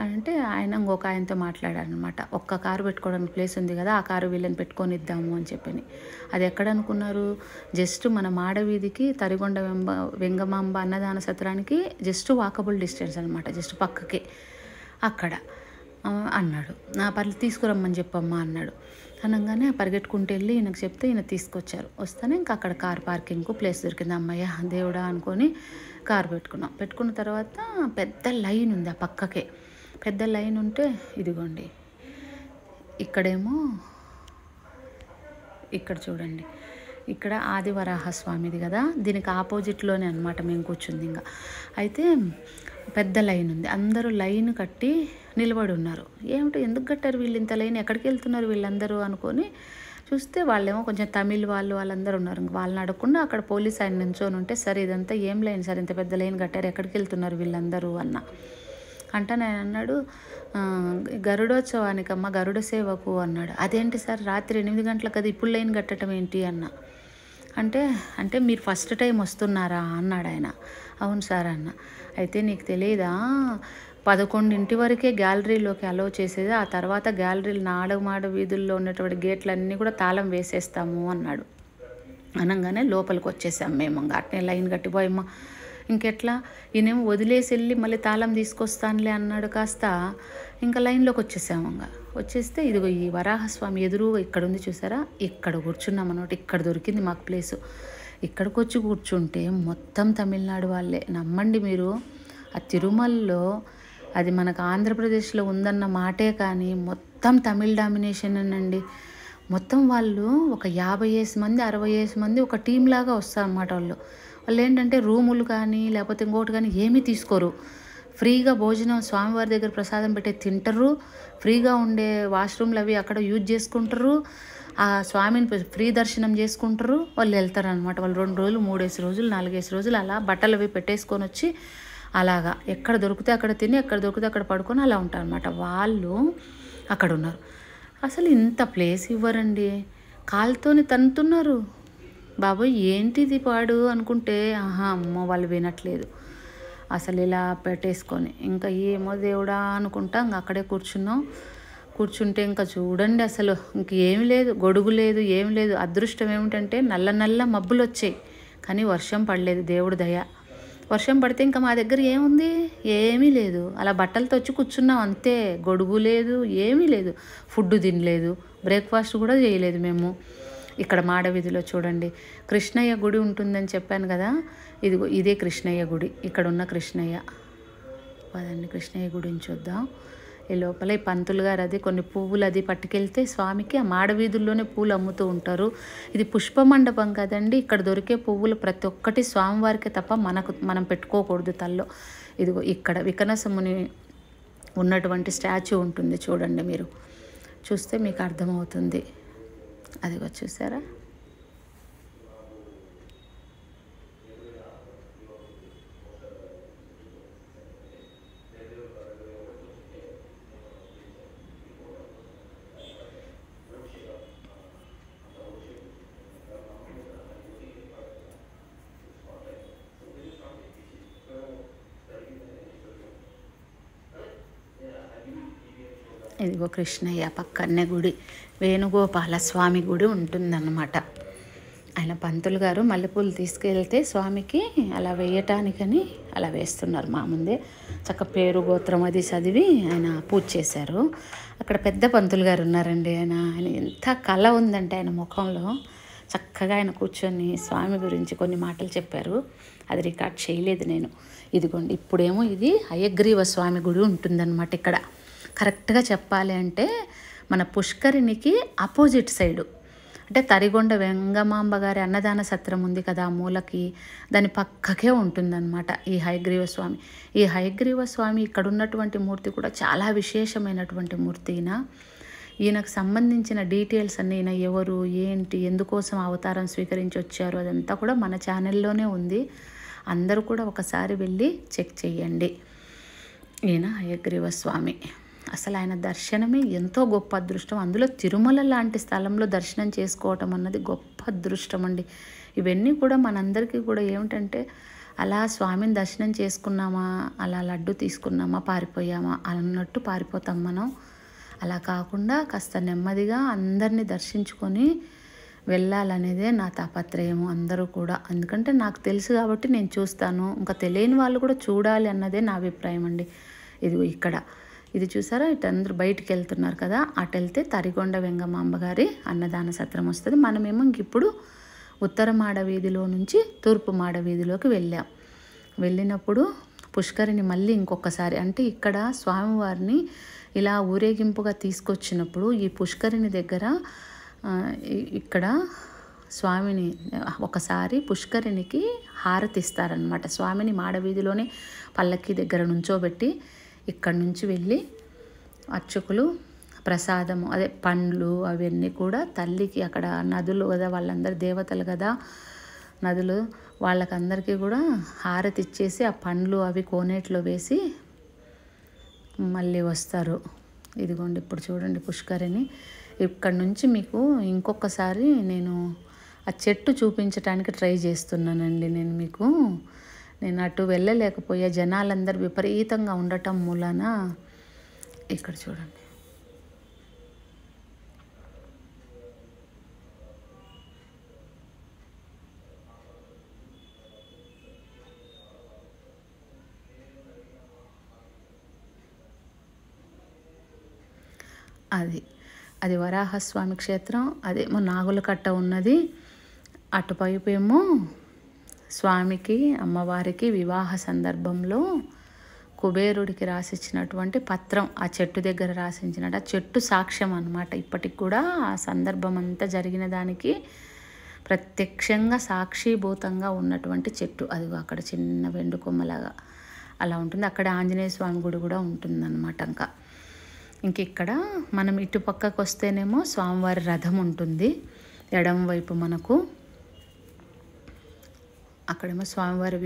అంటే ఆయన ఇంకొక ఆయనతో మాట్లాడారనమాట. ఒక్క కారు పెట్టుకోవడానికి ప్లేస్ ఉంది కదా, ఆ కారు వీళ్ళని పెట్టుకొని ఇద్దాము అని చెప్పని. అది ఎక్కడ అనుకున్నారు? జస్ట్ మన మాడవీధికి తరిగొండ వెంగమాంబ అన్నదాన సత్రానికి జస్ట్ వాకబుల్ డిస్టెన్స్ అనమాట, జస్ట్ పక్కకి అక్కడ అన్నాడు. నా పర్లు తీసుకురమ్మని చెప్పమ్మా అన్నాడు. అనగానే పరిగెట్టుకుంటూ వెళ్ళి ఈయనకు చెప్తే ఈయన తీసుకొచ్చారు. వస్తేనే ఇంకా అక్కడ కార్ పార్కింగ్కు ప్లేస్ దొరికింది. అమ్మయ్య దేవుడా అనుకొని కారు పెట్టుకున్న తర్వాత పెద్ద లైన్ ఉంది, ఆ పక్కకే పెద్ద లైన్ ఉంటే ఇదిగోండి ఇక్కడేమో ఇక్కడ చూడండి, ఇక్కడ ఆదివరాహస్వామిది కదా, దీనికి ఆపోజిట్లోనే అనమాట మేము కూర్చుంది. ఇంకా అయితే పెద్ద లైన్ ఉంది, అందరూ లైన్ కట్టి నిలబడి ఉన్నారు. ఏమిటో ఎందుకు కట్టారు వీళ్ళు ఇంత లైన్, ఎక్కడికి వెళ్తున్నారు వీళ్ళందరూ అనుకొని చూస్తే వాళ్ళేమో కొంచెం తమిళ్ వాళ్ళందరూ ఉన్నారు. వాళ్ళని అడగకుండా అక్కడ పోలీస్ ఆయన నించొని ఉంటే, సరే ఇదంతా ఏం లైన్ సార్, ఇంత పెద్ద లైన్ కట్టారు, ఎక్కడికి వెళ్తున్నారు వీళ్ళందరూ అన్న అంటే నేను అన్నాడు, గరుడోత్సవానికమ్మ, గరుడ సేవకు అన్నాడు. అదేంటి సార్ రాత్రి 8 గంటలకు కదా, ఇప్పుడు లైన్ కట్టడం ఏంటి అన్న అంటే మీరు ఫస్ట్ టైం వస్తున్నారా అన్నాడు ఆయన. అవును సార్ అన్న. అయితే నీకు తెలియదా 11 వరకే గ్యాలరీలోకి అలో చేసేది, ఆ తర్వాత గ్యాలరీలు నాడమాడ వీధుల్లో ఉన్నటువంటి గేట్లన్నీ కూడా తాళం వేసేస్తాము అన్నాడు. అనగానే లోపలికి వచ్చేసాం మేము. అట్నే లైన్ కట్టిపోయమ్మ, ఇంకెట్లా ఈయనేమో వదిలేసి వెళ్ళి మళ్ళీ తాళం తీసుకొస్తానులే అన్నాడు. కాస్త ఇంకా లైన్లోకి వచ్చేసాము. వచ్చేస్తే ఇదిగో ఈ వరాహస్వామి ఎదురుగా ఇక్కడ ఉంది చూసారా, ఇక్కడ కూర్చున్నాం అన్నమాట. ఇక్కడ దొరికింది మాకు ప్లేసు. ఇక్కడికి వచ్చి కూర్చుంటే మొత్తం తమిళనాడు వాళ్ళే. నమ్మండి మీరు, ఆ తిరుమలలో అది మనకు ఆంధ్రప్రదేశ్లో ఉందన్న మాటే కానీ మొత్తం తమిళ్ డామినేషన్ అండి. మొత్తం వాళ్ళు ఒక 50 మంది 60 మంది ఒక టీం లాగా వస్తారన్నమాట. వాళ్ళు ఏంటంటే రూములు కానీ లేకపోతే ఇంకోటి కానీ ఏమీ తీసుకోరు. ఫ్రీగా భోజనం స్వామివారి దగ్గర ప్రసాదం పెట్టే తింటారు, ఫ్రీగా ఉండే వాష్రూమ్లు అవి అక్కడ యూజ్ చేసుకుంటారు, ఆ స్వామిని ఫ్రీ దర్శనం చేసుకుంటారు, వాళ్ళు వెళ్తారనమాట. వాళ్ళు 2 రోజులు 3 రోజులు 4 రోజులు అలా బట్టలు అవి పెట్టేసుకొని వచ్చి అలాగా ఎక్కడ దొరికితే అక్కడ తిని, ఎక్కడ దొరికితే అక్కడ పడుకొని అలా ఉంటారు అనమాట. వాళ్ళు అక్కడ ఉన్నారు. అసలు ఇంత ప్లేస్ ఇవ్వరండి, కాలుతోని తంతున్నారు. బాబోయ్ ఏంటిది పాడు అనుకుంటే, అమ్మో వాళ్ళు వినట్లేదు. అసలు ఇలా పెట్టేసుకొని ఇంకా ఏమో దేవుడా అనుకుంటా ఇంకా అక్కడే కూర్చుంటే ఇంకా చూడండి అసలు ఇంకేమి లేదు, గొడుగు లేదు, ఏమి లేదు. అదృష్టం ఏమిటంటే నల్ల మబ్బులు వచ్చాయి కానీ వర్షం పడలేదు, దేవుడి దయ. వర్షం పడితే ఇంకా మా దగ్గర ఏముంది, ఏమీ లేదు. అలా బట్టలతో వచ్చి కూర్చున్నాం అంతే. గొడుగు లేదు, ఏమీ లేదు. ఫుడ్ తినలేదు, బ్రేక్ఫాస్ట్ కూడా చేయలేదు మేము. ఇక్కడ మాడవీధిలో చూడండి కృష్ణయ్య గుడి ఉంటుందని చెప్పాను కదా, ఇదే కృష్ణయ్య గుడి. ఇక్కడ ఉన్న కృష్ణయ్య, పదండి కృష్ణయ్య గుడిని చూద్దాం. ఈ లోపల ఈ పంతులు గారు అది కొన్ని పువ్వులు అది పట్టుకెళ్తే స్వామికి ఆ మాడవీధుల్లోనే పూలు అమ్ముతూ ఉంటారు. ఇది పుష్ప మండపం కదండి, ఇక్కడ దొరికే పువ్వులు ప్రతి ఒక్కటి స్వామివారికి తప్ప మనం పెట్టుకోకూడదు తల్లో. ఇదిగో ఇక్కడ వికనసముని ఉన్నటువంటి స్టాచ్యూ ఉంటుంది చూడండి, మీరు చూస్తే మీకు అర్థమవుతుంది. అదిగో చూసారా, ఇదిగో కృష్ణయ్య పక్కనే గుడి, వేణుగోపాల స్వామి గుడి ఉంటుందన్నమాట. ఆయన పంతులు గారు మల్లెపూలు తీసుకెళ్తే స్వామికి అలా వేయటానికని అలా వేస్తున్నారు. మా ముందే చక్క పేరు గోత్రం అది చదివి ఆయన పూజ చేశారు. అక్కడ పెద్ద పంతులు గారు ఉన్నారండి. ఆయన ఎంత కళ ఉందంటే ఆయన ముఖంలో. చక్కగా ఆయన కూర్చొని స్వామి గురించి కొన్ని మాటలు చెప్పారు. అది రికార్డ్ చేయలేదు నేను. ఇదిగోండి, ఇప్పుడేమో ఇది హయగ్రీవ స్వామి గుడి ఉంటుందన్నమాట. ఇక్కడ కరెక్ట్గా చెప్పాలి అంటే మన పుష్కరిణికి ఆపోజిట్ సైడు, అంటే తరిగొండ వెంగమాంబ గారి అన్నదాన సత్రం ఉంది కదా, ఆ మూలకి దాని పక్కకే ఉంటుందన్నమాట ఈ హయగ్రీవ స్వామి. ఈ హయగ్రీవ స్వామి ఇక్కడ ఉన్నటువంటి మూర్తి కూడా చాలా విశేషమైనటువంటి మూర్తి. ఈయనకు సంబంధించిన డీటెయిల్స్ అన్నీ, ఈయన ఎవరు, ఏంటి, ఎందుకోసం అవతారం స్వీకరించి వచ్చారు, అదంతా కూడా మన ఛానల్లోనే ఉంది. అందరూ కూడా ఒకసారి వెళ్ళి చెక్ చేయండి. ఈయన హయగ్రీవ స్వామి. అసలు ఆయన దర్శనమే ఎంతో గొప్ప అదృష్టం. అందులో తిరుమల లాంటి స్థలంలో దర్శనం చేసుకోవటం అన్నది గొప్ప అదృష్టం అండి. ఇవన్నీ కూడా మనందరికీ కూడా ఏమిటంటే, అలా స్వామిని దర్శనం చేసుకున్నామా, అలా లడ్డు తీసుకున్నామా, పారిపోయామా అన్నట్టు పారిపోతాం మనం. అలా కాకుండా కాస్త నెమ్మదిగా అందరినీ దర్శించుకొని వెళ్ళాలనేదే నా తాపత్రయము అందరూ కూడా. ఎందుకంటే నాకు తెలుసు కాబట్టి నేను చూస్తాను, ఇంకా తెలియని వాళ్ళు కూడా చూడాలి అన్నదే నా అభిప్రాయం అండి. ఇది ఇక్కడ ఇది చూసారా, ఇటు అందరూ బయటికి వెళ్తున్నారు కదా, అటు వెళ్తే తరిగొండ వెంగమాంబ గారి అన్నదాన సత్రం వస్తుంది. మనమేమో ఇప్పుడు ఉత్తర మాడ వీధిలో నుంచి తూర్పు మాడ వీధిలోకి వెళ్ళినప్పుడు పుష్కరిని మళ్ళీ ఇంకొకసారి, అంటే ఇక్కడ స్వామివారిని ఇలా ఊరేగింపుగా తీసుకొచ్చినప్పుడు ఈ పుష్కరిని దగ్గర ఇక్కడ స్వామిని ఒకసారి పుష్కరినికి హారతిస్తారనమాట. స్వామిని మాడవీధిలోనే పల్లకి దగ్గర నుంచోబెట్టి ఇక్కడ నుంచి వెళ్ళి అర్చకులు ప్రసాదము, అదే పండ్లు అవన్నీ కూడా తల్లికి, అక్కడ నదులు కదా, వాళ్ళందరూ దేవతలు కదా నదులు, వాళ్ళకందరికీ కూడా హారతి ఇచ్చేసి ఆ పండ్లు అవి కోనేట్లో వేసి మళ్ళీ వస్తారు. ఇదిగోండి ఇప్పుడు చూడండి పుష్కరిని. ఇక్కడ నుంచి మీకు ఇంకొకసారి నేను ఆ చెట్టు చూపించడానికి ట్రై చేస్తున్నానండి. నేను అటు వెళ్ళలేకపోయా, జనాలందరూ విపరీతంగా ఉండటం మూలన. ఇక్కడ చూడండి, అది వరాహస్వామి క్షేత్రం. అదేమో నాగులకట్ట ఉన్నది. అటువైపు ఏమో స్వామికి అమ్మవారికి వివాహ సందర్భంలో కుబేరుడికి రాసిచ్చినటువంటి పత్రం ఆ చెట్టు దగ్గర రాసించినట్టు, ఆ చెట్టు సాక్ష్యం అన్నమాట. ఇప్పటికి కూడా ఆ సందర్భం అంతా జరిగిన దానికి ప్రత్యక్షంగా సాక్షిభూతంగా ఉన్నటువంటి చెట్టు. అదిగో అక్కడ చిన్న వెండుకొమ్మలాగా అలా ఉంటుంది. అక్కడ ఆంజనేయ స్వామి గుడి కూడా ఉంటుందన్నమాట. ఇక్కడ మనం ఇటు పక్కకు వస్తేనేమో స్వామివారి రథం ఉంటుంది. ఎడమ వైపు మనకు అక్కడేమో స్వామివారి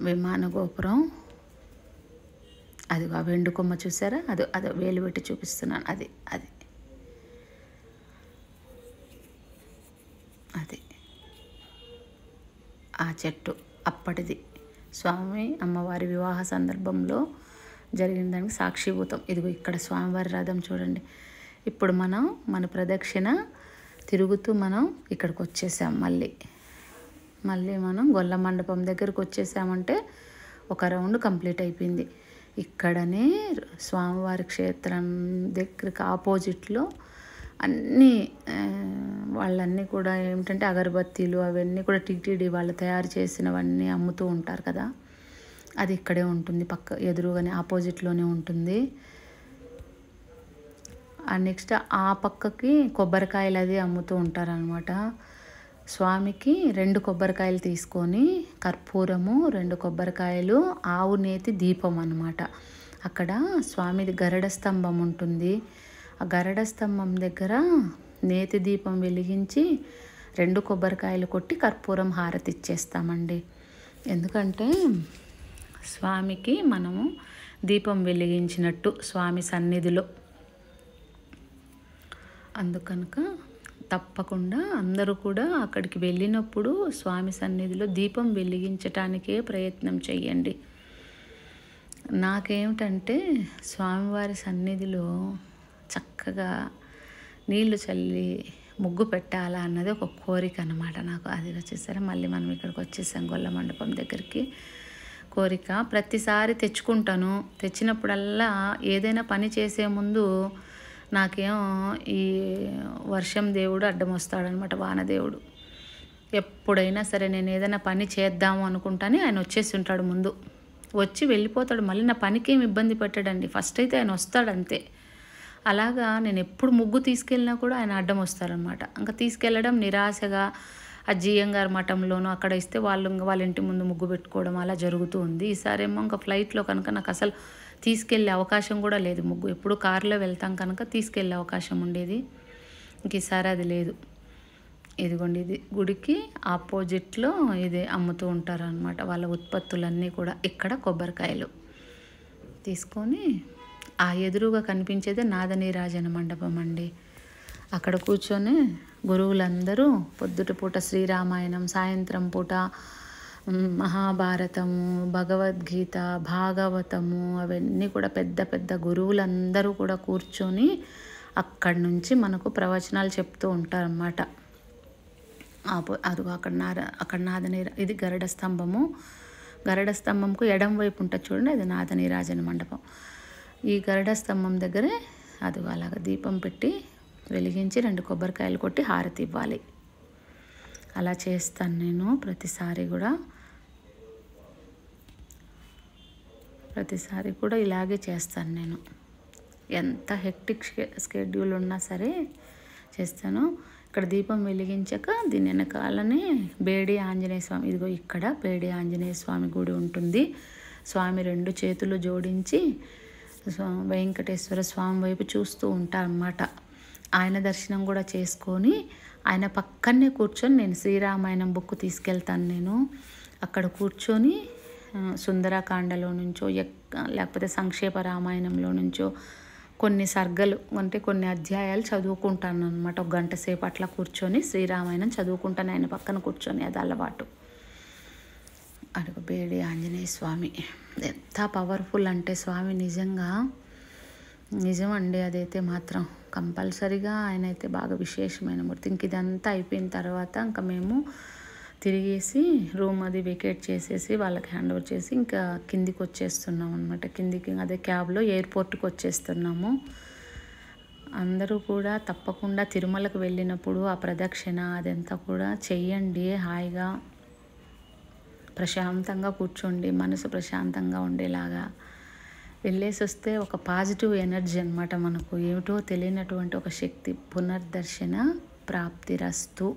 విమాన గోపురం. అది ఆ వెండుకొమ్మ చూసారా, అది వేలు పెట్టి చూపిస్తున్నాను. అది ఆ చెట్టు అప్పటిది, స్వామి అమ్మవారి వివాహ సందర్భంలో జరిగిన దానికి సాక్షిభూతం. ఇదిగో ఇక్కడ స్వామివారి రథం చూడండి. ఇప్పుడు మన ప్రదక్షిణ తిరుగుతూ మనం ఇక్కడికి వచ్చేసాం. మళ్ళీ మనం గొల్ల మండపం దగ్గరకు వచ్చేసామంటే ఒక రౌండ్ కంప్లీట్ అయిపోయింది. ఇక్కడనే స్వామివారి క్షేత్రం దగ్గరికి ఆపోజిట్లో అన్నీ వాళ్ళన్నీ కూడా ఏమిటంటే అగరబత్తీలు అవన్నీ కూడా టీటీడీ వాళ్ళు తయారు చేసినవన్నీ అమ్ముతూ ఉంటారు కదా, అది ఇక్కడే ఉంటుంది. పక్క ఎదురుగానే ఆపోజిట్లోనే ఉంటుంది. నెక్స్ట్ ఆ పక్కకి కొబ్బరికాయలు అది అమ్ముతూ ఉంటారనమాట. స్వామికి 2 కొబ్బరికాయలు తీసుకొని కర్పూరము, 2 కొబ్బరికాయలు, ఆవు నేతి దీపం అన్నమాట. అక్కడ స్వామిది గరుడ స్తంభం ఉంటుంది. ఆ గరుడ స్తంభం దగ్గర నేతి దీపం వెలిగించి 2 కొబ్బరికాయలు కొట్టి కర్పూరం హారతి ఇచ్చేస్తామండి. ఎందుకంటే స్వామికి మనము దీపం వెలిగించినట్టు స్వామి సన్నిధిలో. అందుకనుక తప్పకుండా అందరూ కూడా అక్కడికి వెళ్ళినప్పుడు స్వామి సన్నిధిలో దీపం వెలిగించటానికే ప్రయత్నం చెయ్యండి. నాకేమిటంటే స్వామివారి సన్నిధిలో చక్కగా నీళ్లు చల్లి ముగ్గు పెట్టాలా అన్నది ఒక కోరిక అన్నమాట నాకు. అది వచ్చేసరి మళ్ళీ మనం ఇక్కడికి వచ్చేసాం గొల్ల మండపం దగ్గరికి. కోరిక ప్రతిసారి తెచ్చుకుంటాను. తెచ్చినప్పుడల్లా ఏదైనా పని చేసే ముందు నాకేమో ఈ వర్షం దేవుడు అడ్డం వస్తాడనమాట, వానదేవుడు. ఎప్పుడైనా సరే నేను ఏదైనా పని చేద్దాము అనుకుంటానే ఆయన వచ్చేసి ఉంటాడు ముందు. వచ్చి వెళ్ళిపోతాడు, మళ్ళీ నా పనికి ఏమి ఇబ్బంది పెట్టాడండి. ఫస్ట్ అయితే ఆయన వస్తాడు అంతే. అలాగా నేను ఎప్పుడు ముగ్గు తీసుకెళ్ళినా కూడా ఆయన అడ్డం వస్తారనమాట. ఇంకా తీసుకెళ్ళడం నిరాశగా ఆ జీఎం గారి మఠంలోనూ అక్కడ ఇస్తే వాళ్ళ ఇంటి ముందు ముగ్గు పెట్టుకోవడం అలా జరుగుతూ ఉంది. ఈసారేమో ఇంకా ఫ్లైట్లో కనుక నాకు అసలు తీసుకెళ్ళే అవకాశం కూడా లేదు. ముగ్గు ఎప్పుడు కారులో వెళ్తాం కనుక తీసుకెళ్ళే అవకాశం ఉండేది. ఇంక ఈసారి అది లేదు. ఇదిగోండి, ఇది గుడికి ఆపోజిట్లో ఇది అమ్ముతూ ఉంటారు అనమాట. వాళ్ళ ఉత్పత్తులన్నీ కూడా. ఇక్కడ కొబ్బరికాయలు తీసుకొని ఆ ఎదురుగా కనిపించేదే నాదనీరాజన మండపం అండి. అక్కడ కూర్చొని గురువులందరూ పొద్దుట పూట శ్రీరామాయణం, సాయంత్రం పూట మహాభారతము, భగవద్గీత, భాగవతము అవన్నీ కూడా పెద్ద పెద్ద గురువులందరూ కూడా కూర్చొని అక్కడి నుంచి మనకు ప్రవచనాలు చెప్తూ ఉంటారన్నమాట. అదిగో అక్కడ నాదనీరా, ఇది గరుడ స్తంభము. గరుడ స్తంభంకు ఎడం వైపు ఉంటుంది చూడండి, అది నాదనీరాజన మండపం. ఈ గరుడ స్తంభం దగ్గరే అదిగో అలాగ దీపం పెట్టి వెలిగించి 2 కొబ్బరికాయలు కొట్టి హారతి ఇవ్వాలి. అలా చేస్తాను నేను ప్రతిసారి కూడా ఇలాగే చేస్తాను నేను. ఎంత హెక్టిక్ స్కెడ్యూల్ ఉన్నా సరే చేస్తాను. ఇక్కడ దీపం వెలిగించాక దీని వెనకాలనే బేడి ఆంజనేయ స్వామి, ఇదిగో ఇక్కడ బేడి ఆంజనేయ స్వామి గుడి ఉంటుంది. స్వామి 2 చేతులు జోడించి వెంకటేశ్వర స్వామి వైపు చూస్తూ ఉంటారన్నమాట. ఆయన దర్శనం కూడా చేసుకొని ఆయన పక్కనే కూర్చొని నేను శ్రీరామాయణం బుక్ తీసుకెళ్తాను. నేను అక్కడ కూర్చొని సుందరకాండలో నుంచో లేకపోతే సంక్షేప రామాయణంలో నుంచో కొన్ని సర్గలు అంటే కొన్ని అధ్యాయాలు చదువుకుంటాను అనమాట. 1 గంట సేపు అట్లా కూర్చొని శ్రీరామాయణం చదువుకుంటాను ఆయన పక్కన కూర్చొని. అది అలవాటు. అడుగు బేడి ఆంజనేయ స్వామి ఎంత పవర్ఫుల్ అంటే స్వామి నిజమండి. అదైతే మాత్రం కంపల్సరీగా ఆయన అయితే బాగా విశేషమైన మూర్తి. ఇంక ఇదంతా అయిపోయిన తర్వాత ఇంకా మేము తిరిగేసి రూమ్ అది వెకేట్ చేసేసి వాళ్ళకి హ్యాండ్ ఓవర్ చేసి ఇంకా కిందికి వచ్చేస్తున్నాం అనమాట. కిందికి అదే క్యాబ్లో ఎయిర్పోర్ట్కి వచ్చేస్తున్నాము. అందరూ కూడా తప్పకుండా తిరుమలకు వెళ్ళినప్పుడు ఆ ప్రదక్షిణ అదంతా కూడా చెయ్యండి. హాయిగా ప్రశాంతంగా కూర్చోండి, మనసు ప్రశాంతంగా ఉండేలాగా వెళ్ళేసి వస్తే ఒక పాజిటివ్ ఎనర్జీ అనమాట. మనకు ఏమిటో తెలియనటువంటి ఒక శక్తి. పునర్దర్శన ప్రాప్తిరస్తు.